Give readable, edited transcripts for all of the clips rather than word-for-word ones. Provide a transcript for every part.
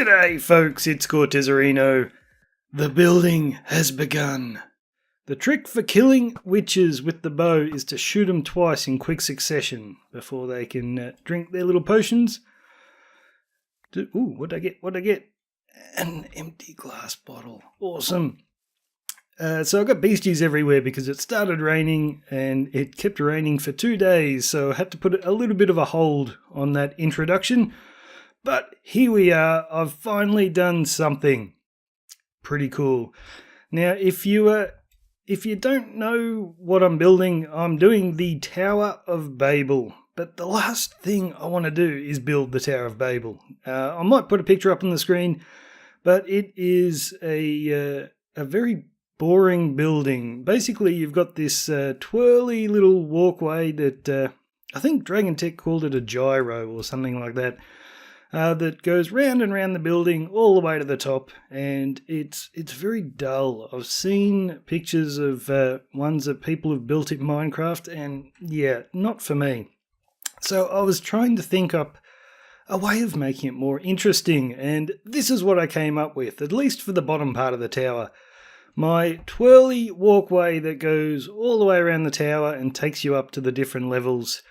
G'day folks, it's Cortezerino. The building has begun. The trick for killing witches with the bow is to shoot them twice in quick succession before they can drink their little potions. Ooh, what'd I get? An empty glass bottle. Awesome. So I got beasties everywhere because it started raining and it kept raining for 2 days, so I had to put a little bit of a hold on that introduction. But here we are, I've finally done something pretty cool. Now, if you don't know what I'm building, I'm doing the Tower of Babel. But the last thing I want to do is build the Tower of Babel. I might put a picture up on the screen, but it is a very boring building. Basically, you've got this twirly little walkway that I think Dragon Tech called it a gyro or something like that. That goes round and round the building all the way to the top, and it's very dull. I've seen pictures of ones that people have built in Minecraft, and yeah, not for me. So I was trying to think up a way of making it more interesting, and this is what I came up with, at least for the bottom part of the tower. My twirly walkway that goes all the way around the tower and takes you up to the different levels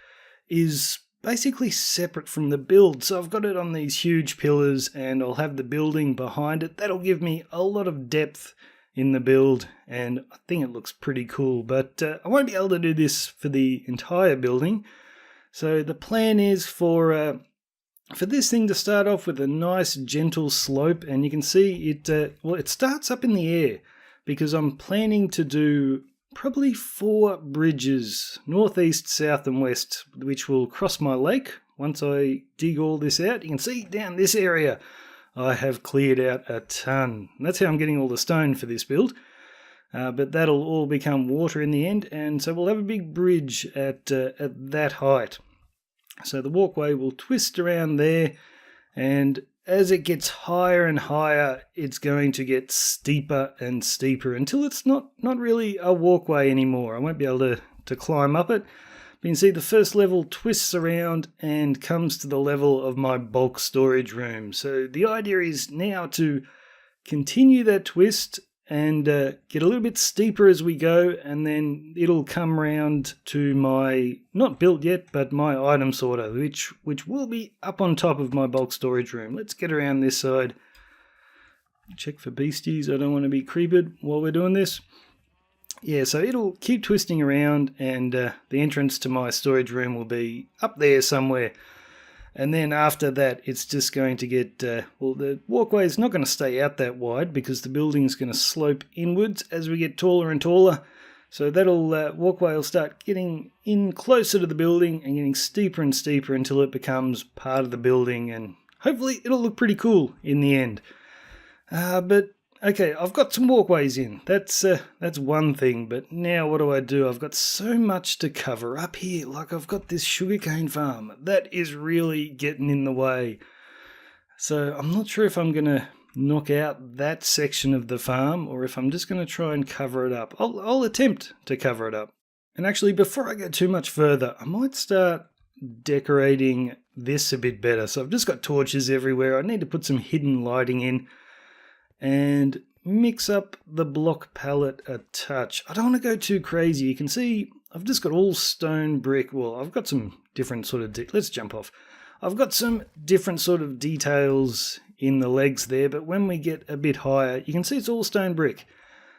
is basically separate from the build. So I've got it on these huge pillars and I'll have the building behind it. That'll give me a lot of depth in the build and I think it looks pretty cool. But I won't be able to do this for the entire building. So the plan is for this thing to start off with a nice gentle slope, and you can see it starts up in the air, because I'm planning to do probably 4 bridges, northeast, south and west, which will cross my lake once I dig all this out. You can see down this area I have cleared out a ton. That's how I'm getting all the stone for this build. But that'll all become water in the end, and so we'll have a big bridge at that height. So the walkway will twist around there, and as it gets higher and higher, it's going to get steeper and steeper until it's not really a walkway anymore. I won't be able to climb up it. But you can see the first level twists around and comes to the level of my bulk storage room. So the idea is now to continue that twist and get a little bit steeper as we go, and then it'll come round to my, not built yet, but my item sorter, which will be up on top of my bulk storage room. Let's get around this side. Check for beasties. I don't want to be creeped while we're doing this. Yeah, so it'll keep twisting around, and the entrance to my storage room will be up there somewhere. And then after that, it's just going to get, the walkway is not going to stay out that wide because the building is going to slope inwards as we get taller and taller. So that'll walkway will start getting in closer to the building and getting steeper and steeper until it becomes part of the building, and hopefully it'll look pretty cool in the end. But okay, I've got some walkways in. That's one thing, but now what do? I've got so much to cover up here. Like, I've got this sugarcane farm. That is really getting in the way. So I'm not sure if I'm going to knock out that section of the farm or if I'm just going to try and cover it up. I'll attempt to cover it up. And actually, before I go too much further, I might start decorating this a bit better. So I've just got torches everywhere. I need to put some hidden lighting in and mix up the block palette a touch. I don't want to go too crazy. You can see I've just got all stone brick. Well, I've got some different sort of... let's jump off. I've got some different sort of details in the legs there, but when we get a bit higher, you can see it's all stone brick.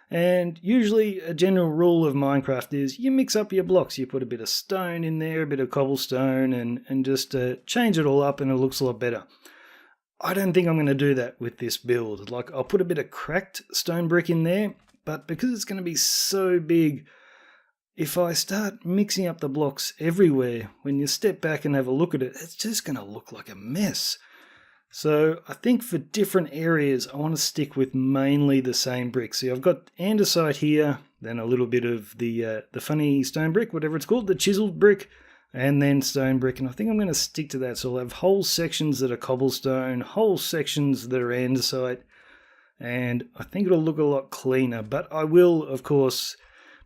And usually a general rule of Minecraft is you mix up your blocks. You put a bit of stone in there, a bit of cobblestone, and just change it all up, and it looks a lot better. I don't think I'm going to do that with this build. Like, I'll put a bit of cracked stone brick in there, but because it's going to be so big, if I start mixing up the blocks everywhere, when you step back and have a look at it, it's just going to look like a mess. So I think for different areas, I want to stick with mainly the same brick. See, I've got andesite here, then a little bit of the funny stone brick, whatever it's called, the chiseled brick, and then stone brick, and I think I'm going to stick to that. So I'll have whole sections that are cobblestone, whole sections that are andesite, and I think it'll look a lot cleaner. But I will, of course,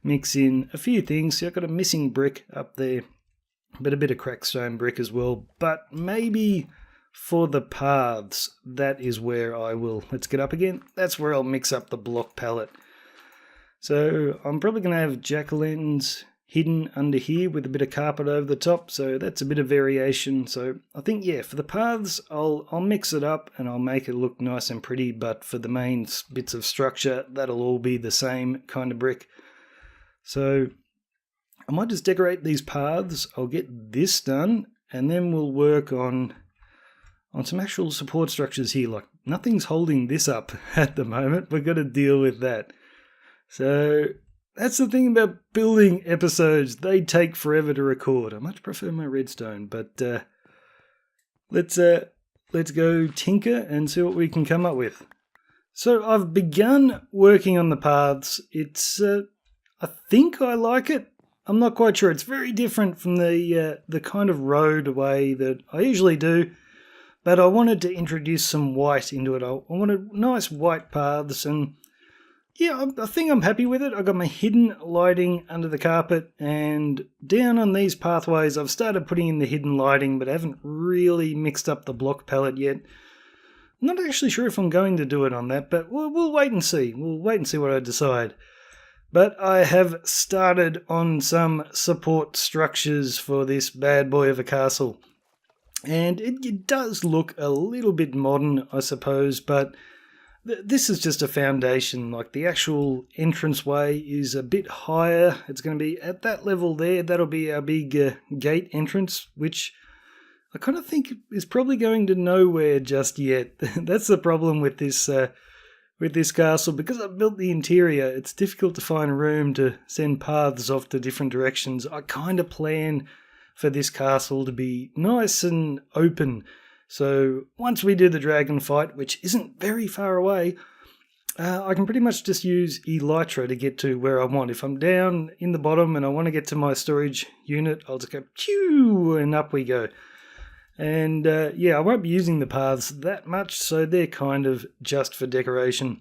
mix in a few things. See, I've got a missing brick up there, but a bit of cracked stone brick as well. But maybe for the paths, that is where I will, let's get up again, that's where I'll mix up the block palette. So I'm probably going to have jack-o'-lanterns hidden under here with a bit of carpet over the top, so that's a bit of variation. So I think, yeah, for the paths, I'll mix it up and I'll make it look nice and pretty, but for the main bits of structure, that'll all be the same kind of brick. So I might just decorate these paths, I'll get this done, and then we'll work on some actual support structures here. Like, nothing's holding this up at the moment, we've got to deal with that. So that's the thing about building episodes. They take forever to record. I much prefer my redstone, but let's go tinker and see what we can come up with. So I've begun working on the paths. It's I think I like it. I'm not quite sure. It's very different from the kind of roadway that I usually do, but I wanted to introduce some white into it. I wanted nice white paths, and yeah, I think I'm happy with it. I've got my hidden lighting under the carpet, and down on these pathways I've started putting in the hidden lighting, but I haven't really mixed up the block palette yet. I'm not actually sure if I'm going to do it on that, but we'll wait and see. We'll wait and see what I decide. But I have started on some support structures for this bad boy of a castle. And it does look a little bit modern, I suppose, but this is just a foundation. Like, the actual entranceway is a bit higher. It's going to be at that level there. That'll be our big gate entrance, which I kind of think is probably going to nowhere just yet. That's the problem with this castle. Because I've built the interior, it's difficult to find room to send paths off to different directions. I kind of plan for this castle to be nice and open. So once we do the dragon fight, which isn't very far away, I can pretty much just use Elytra to get to where I want. If I'm down in the bottom and I want to get to my storage unit, I'll just go pew and up we go. And yeah, I won't be using the paths that much, so they're kind of just for decoration.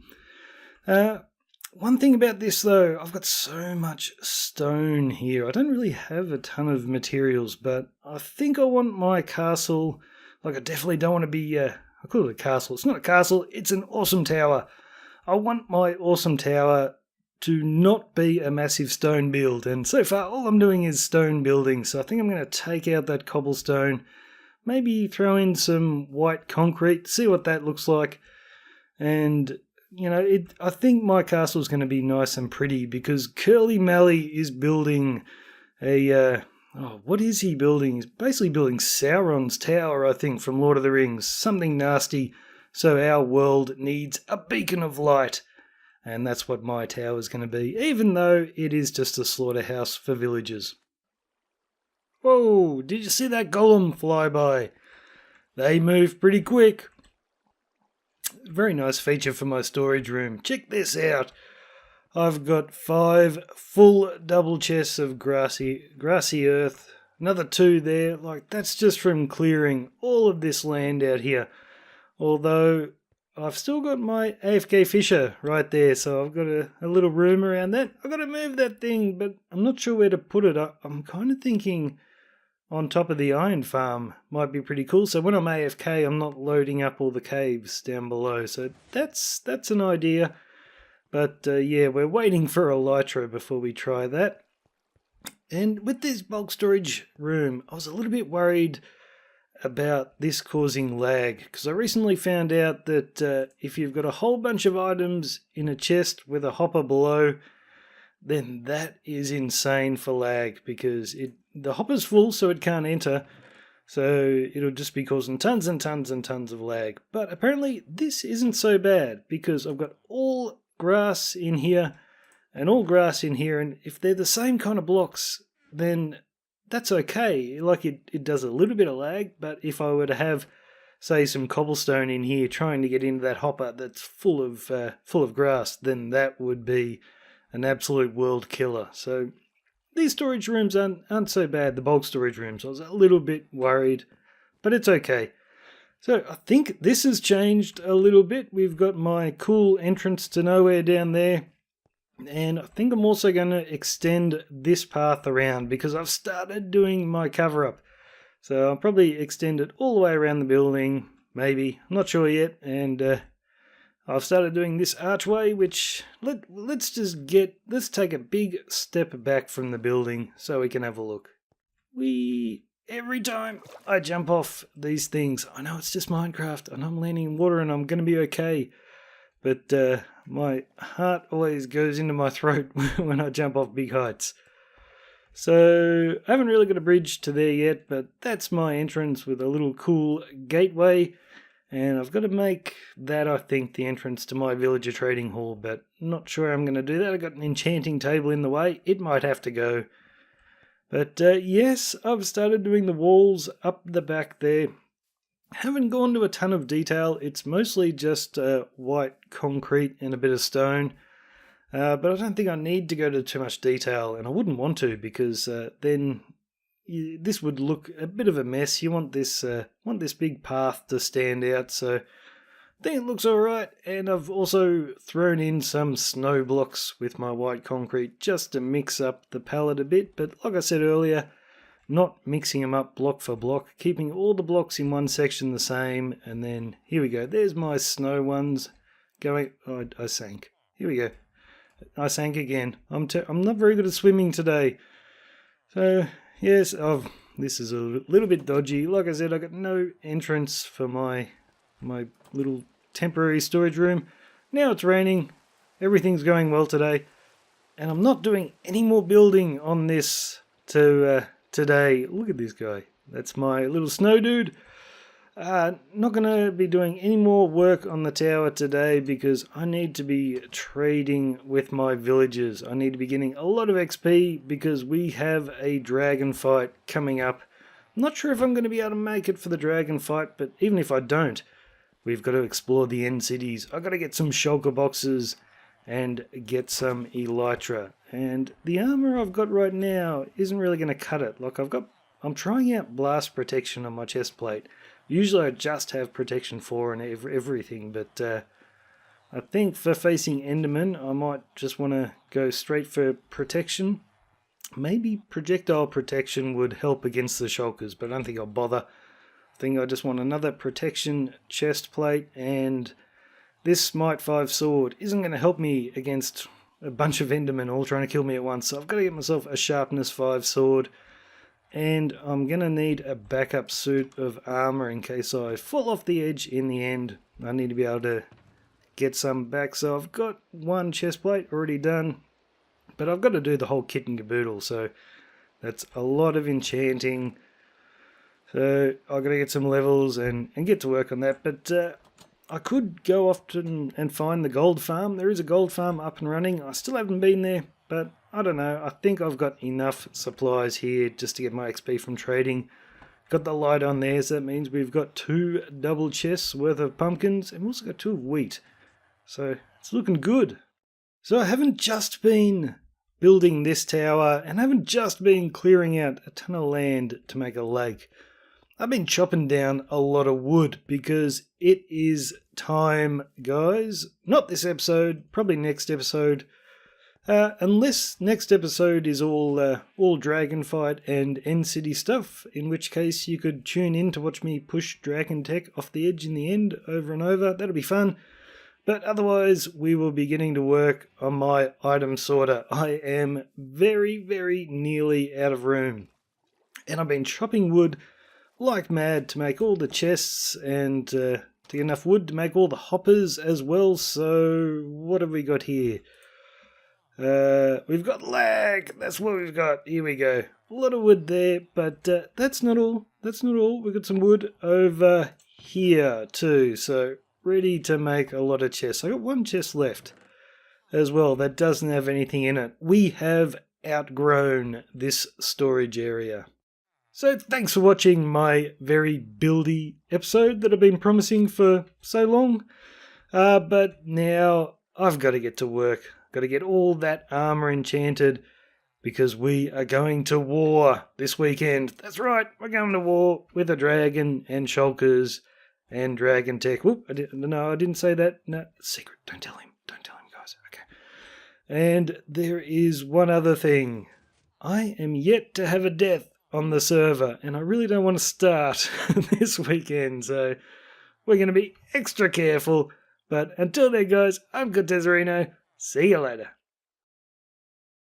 One thing about this though, I've got so much stone here. I don't really have a ton of materials, but I think I want my castle, like, I definitely don't want to be, I call it a castle. It's not a castle, it's an awesome tower. I want my awesome tower to not be a massive stone build, and so far all I'm doing is stone building, so I think I'm going to take out that cobblestone, maybe throw in some white concrete, see what that looks like, and you know, I think my castle is going to be nice and pretty because Curly Mally is building a, what is he building? He's basically building Sauron's tower, I think, from Lord of the Rings. Something nasty. So our world needs a beacon of light. And that's what my tower is going to be, even though it is just a slaughterhouse for villagers. Whoa, did you see that golem fly by? They move pretty quick. Very nice feature for my storage room. Check this out. I've got 5 full double chests of grassy earth. Another 2 there. Like, that's just from clearing all of this land out here. Although I've still got my AFK Fisher right there, so I've got a little room around that. I've got to move that thing, but I'm not sure where to put it. I'm kind of thinking on top of the iron farm might be pretty cool. So when I'm AFK, I'm not loading up all the caves down below. So that's an idea. But yeah, we're waiting for Elytra before we try that. And with this bulk storage room, I was a little bit worried about this causing lag, because I recently found out that if you've got a whole bunch of items in a chest with a hopper below, then that is insane for lag, because the hopper's full so it can't enter, so it'll just be causing tons and tons and tons of lag. But apparently this isn't so bad, because I've got all grass in here and all grass in here, and if they're the same kind of blocks, then that's okay. Like, it does a little bit of lag, but if I were to have, say, some cobblestone in here trying to get into that hopper that's full of grass, then that would be an absolute world killer. So these storage rooms aren't so bad, the bulk storage rooms. I was a little bit worried, but it's okay. So I think this has changed a little bit. We've got my cool entrance to nowhere down there. And I think I'm also going to extend this path around because I've started doing my cover up. So I'll probably extend it all the way around the building, maybe. I'm not sure yet. And I've started doing this archway, which let's take a big step back from the building so we can have a look. Every time I jump off these things, I know it's just Minecraft and I'm landing in water and I'm going to be okay. But my heart always goes into my throat when I jump off big heights. So I haven't really got a bridge to there yet, but that's my entrance with a little cool gateway. And I've got to make that, I think, the entrance to my villager trading hall, but not sure I'm going to do that. I've got an enchanting table in the way. It might have to go. But yes, I've started doing the walls up the back there. Haven't gone to a ton of detail. It's mostly just white concrete and a bit of stone. But I don't think I need to go to too much detail, and I wouldn't want to, because then this would look a bit of a mess. You want this big path to stand out, so I think it looks alright. And I've also thrown in some snow blocks with my white concrete just to mix up the palette a bit, but like I said earlier, not mixing them up block for block, keeping all the blocks in one section the same. And then here we go, there's my snow ones going. Oh, I sank. Here we go. I sank again. I'm not very good at swimming today. So, yes, this is a little bit dodgy. Like I said, I got no entrance for my little temporary storage room. Now it's raining. Everything's going well today. And I'm not doing any more building on this today. Look at this guy. That's my little snow dude. Not going to be doing any more work on the tower today because I need to be trading with my villagers. I need to be getting a lot of XP because we have a dragon fight coming up. I'm not sure if I'm going to be able to make it for the dragon fight, but even if I don't, we've got to explore the end cities. I've got to get some shulker boxes and get some elytra. And the armor I've got right now isn't really going to cut it. I'm trying out blast protection on my chest plate. Usually I just have protection 4 and everything, but I think for facing Enderman, I might just want to go straight for protection. Maybe projectile protection would help against the shulkers, but I don't think I'll bother. I think I just want another protection chest plate, and this Smite 5 sword isn't going to help me against a bunch of Endermen all trying to kill me at once, so I've got to get myself a Sharpness 5 sword. And I'm going to need a backup suit of armor in case I fall off the edge in the end. I need to be able to get some back. So I've got one chest plate already done, but I've got to do the whole kit and caboodle. So that's a lot of enchanting. So I've got to get some levels and get to work on that. But I could go off and find the gold farm. There is a gold farm up and running. I still haven't been there, but I don't know, I think I've got enough supplies here just to get my XP from trading. Got the light on there, so that means we've got 2 double chests worth of pumpkins, and we've also got 2 of wheat. So it's looking good. So I haven't just been building this tower, and I haven't just been clearing out a ton of land to make a lake. I've been chopping down a lot of wood because it is time, guys. Not this episode, probably next episode. Unless next episode is all dragon fight and end city stuff, in which case you could tune in to watch me push dragon tech off the edge in the end over and over. That'll be fun. But otherwise, we will be getting to work on my item sorter. I am very, very nearly out of room. And I've been chopping wood like mad to make all the chests and to get enough wood to make all the hoppers as well. So what have we got here? We've got lag. That's what we've got. Here we go. A lot of wood there, but that's not all. That's not all. We've got some wood over here too. So ready to make a lot of chests. I got one chest left as well that doesn't have anything in it. We have outgrown this storage area. So thanks for watching my very buildy episode that I've been promising for so long. But now I've got to get to work. Got to get all that armor enchanted because we are going to war this weekend. That's right, we're going to war with a dragon and shulkers and dragon tech. Whoop, I didn't say that. No, secret. Don't tell him. Don't tell him, guys. Okay. And there is one other thing. I am yet to have a death on the server, and I really don't want to start this weekend, so we're going to be extra careful. But until then, guys, I'm Cortezerino. See you later.